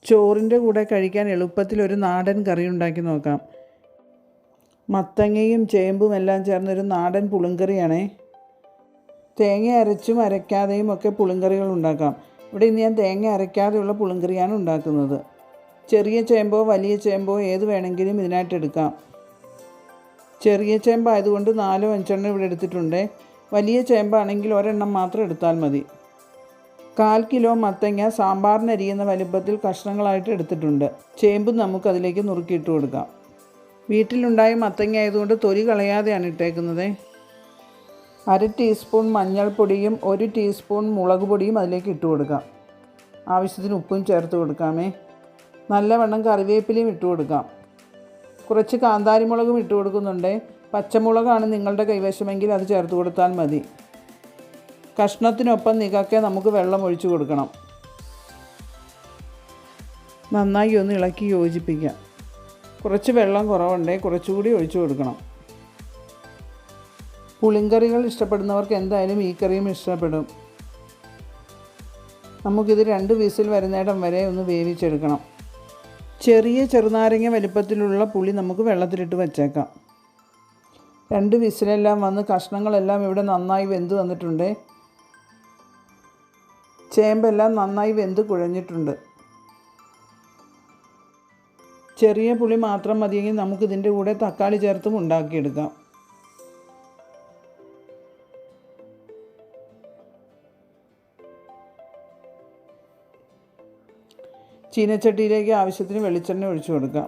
ചോറിൻ്റെ കൂടെ കഴിക്കാൻ എളുപ്പത്തിലൊരു നാടൻ കറി ഉണ്ടാക്കി നോക്കാം. മത്തങ്ങയും ചേമ്പും എല്ലാം ചേർന്നൊരു നാടൻ പുളിങ്കറിയാണേ. തേങ്ങ അരച്ചും അരയ്ക്കാതെയും ഒക്കെ പുളിങ്കറികൾ ഉണ്ടാക്കാം. ഇവിടെ ഇന്ന് ഞാൻ തേങ്ങ അരയ്ക്കാതെയുള്ള പുളിങ്കറിയാണ് ഉണ്ടാക്കുന്നത്. ചെറിയ ചേമ്പോ വലിയ ചേമ്പോ ഏത് വേണമെങ്കിലും ഇതിനായിട്ട് എടുക്കാം. ചെറിയ ചേമ്പായതുകൊണ്ട് 4-5 ഇവിടെ എടുത്തിട്ടുണ്ട്. വലിയ ചേമ്പാണെങ്കിൽ ഒരെണ്ണം മാത്രം എടുത്താൽ മതി. 1/4 കിലോ മത്തങ്ങ സാമ്പാറിന് അരിയുന്ന വലുപ്പത്തിൽ കഷ്ണങ്ങളായിട്ട് എടുത്തിട്ടുണ്ട്. ചേമ്പും നമുക്കതിലേക്ക് നുറുക്കിയിട്ട് കൊടുക്കാം. വീട്ടിലുണ്ടായ മത്തങ്ങ ആയതുകൊണ്ട് തൊലി കളയാതെയാണ് ഇട്ടേക്കുന്നത്. 1/2 ടീസ്പൂൺ മഞ്ഞൾപ്പൊടിയും 1 ടീസ്പൂൺ മുളക് പൊടിയും അതിലേക്ക് ഇട്ട് കൊടുക്കാം. ആവശ്യത്തിന് ഉപ്പും ചേർത്ത് കൊടുക്കാമേ. നല്ലവണ്ണം കറിവേപ്പിലയും ഇട്ട് കൊടുക്കാം. കുറച്ച് കാന്താരിമുളകും ഇട്ട് കൊടുക്കുന്നുണ്ട്. പച്ചമുളകാണ് നിങ്ങളുടെ കൈവശമെങ്കിൽ അത് ചേർത്ത് കൊടുത്താൽ മതി. കഷ്ണത്തിനൊപ്പം നികക്കെ നമുക്ക് വെള്ളം ഒഴിച്ചു കൊടുക്കണം. നന്നായി ഒന്ന് ഇളക്കി യോജിപ്പിക്കാം. കുറച്ച് വെള്ളം കുറവുണ്ട്, കുറച്ചുകൂടി ഒഴിച്ചു കൊടുക്കണം. പുളിങ്കറികൾ ഇഷ്ടപ്പെടുന്നവർക്ക് എന്തായാലും ഈ കറിയും ഇഷ്ടപ്പെടും. നമുക്കിത് 2 വിസിൽ വരുന്നിടം വരെ ഒന്ന് വേവിച്ചെടുക്കണം. ചെറിയ ചെറുനാരങ്ങ വലിപ്പത്തിലുള്ള പുളി നമുക്ക് വെള്ളത്തിലിട്ട് വച്ചേക്കാം. 2 വിസിലെല്ലാം വന്ന് കഷ്ണങ്ങളെല്ലാം ഇവിടെ നന്നായി വെന്ത് വന്നിട്ടുണ്ട്. ചേമ്പെല്ലാം നന്നായി വെന്ത് കുഴഞ്ഞിട്ടുണ്ട്. ചെറിയ പുളി മാത്രം മതിയെങ്കിൽ നമുക്കിതിൻ്റെ കൂടെ തക്കാളി ചേർത്തും ഉണ്ടാക്കിയെടുക്കാം. ചീനച്ചട്ടിയിലേക്ക് ആവശ്യത്തിന് വെളിച്ചെണ്ണ ഒഴിച്ചു കൊടുക്കാം.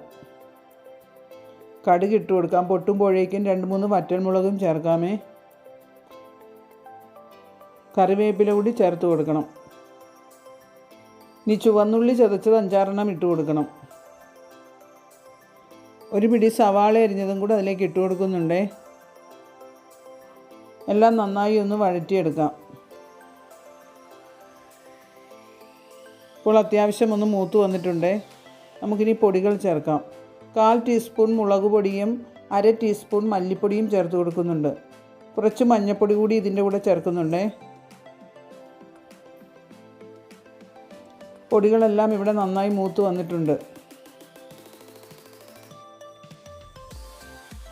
കടുക് ഇട്ട് കൊടുക്കാം. പൊട്ടുമ്പോഴേക്കും 2-3 വറ്റൽമുളകും ചേർക്കാമേ. കറിവേപ്പില കൂടി ചേർത്ത് കൊടുക്കണം. ഇനി ചുവന്നുള്ളി ചതച്ചത് 5-6 ഇട്ട് കൊടുക്കണം. ഒരു പിടി സവാള അരിഞ്ഞതും കൂടി അതിലേക്ക് ഇട്ട് കൊടുക്കുന്നുണ്ട്. എല്ലാം നന്നായി ഒന്ന് വഴറ്റിയെടുക്കാം. ഇപ്പോൾ അത്യാവശ്യം ഒന്ന് മൂത്ത് വന്നിട്ടുണ്ട്. നമുക്കിനി പൊടികൾ ചേർക്കാം. 1/4 ടീസ്പൂൺ മുളക് പൊടിയും 1/2 ടീസ്പൂൺ മല്ലിപ്പൊടിയും ചേർത്ത് കൊടുക്കുന്നുണ്ട്. കുറച്ച് മഞ്ഞൾപ്പൊടി കൂടി ഇതിൻ്റെ കൂടെ ചേർക്കുന്നുണ്ട്. പൊടികളെല്ലാം ഇവിടെ നന്നായി മൂത്ത് വന്നിട്ടുണ്ട്.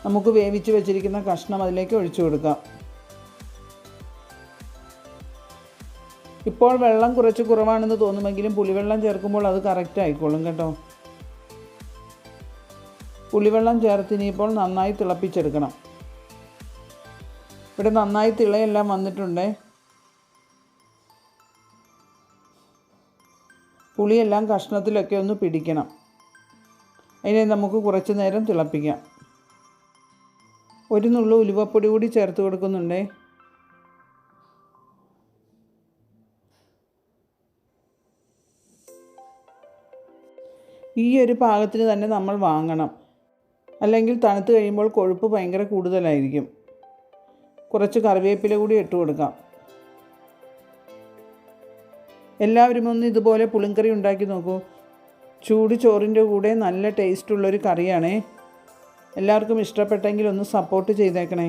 നമുക്ക് വേവിച്ച് വെച്ചിരിക്കുന്ന കഷ്ണം അതിലേക്ക് ഒഴിച്ചു കൊടുക്കാം. ഇപ്പോൾ വെള്ളം കുറച്ച് കുറവാണെന്ന് തോന്നുമെങ്കിലും പുളിവെള്ളം ചേർക്കുമ്പോൾ അത് കറക്റ്റ് ആയിക്കോളും കേട്ടോ. പുളിവെള്ളം ചേർത്ത് ഇനിയിപ്പോൾ നന്നായി തിളപ്പിച്ചെടുക്കണം. ഇവിടെ നന്നായി തിളയെല്ലാം വന്നിട്ടുണ്ട്. പുളിയെല്ലാം കഷ്ണത്തിലൊക്കെ ഒന്ന് പിടിക്കണം. അതിനെ നമുക്ക് കുറച്ച് നേരം തിളപ്പിക്കാം. ഒരു നുള്ളു ഉലുവപ്പൊടി കൂടി ചേർത്ത് കൊടുക്കുന്നുണ്ട്. ഈ ഒരു പാകത്തിന് തന്നെ നമ്മൾ വാങ്ങണം, അല്ലെങ്കിൽ തണുത്ത് കഴിയുമ്പോൾ കൊഴുപ്പ് ഭയങ്കര കൂടുതലായിരിക്കും. കുറച്ച് കറിവേപ്പില കൂടി ഇട്ട് കൊടുക്കാം. എല്ലാവരും ഒന്ന് ഇതുപോലെ പുളിങ്കറി ഉണ്ടാക്കി നോക്കൂ. ചൂട് ചോറിൻ്റെ കൂടെ നല്ല ടേസ്റ്റുള്ളൊരു കറിയാണേ. എല്ലാവർക്കും ഇഷ്ടപ്പെട്ടെങ്കിൽ ഒന്ന് സപ്പോർട്ട് ചെയ്തേക്കണേ.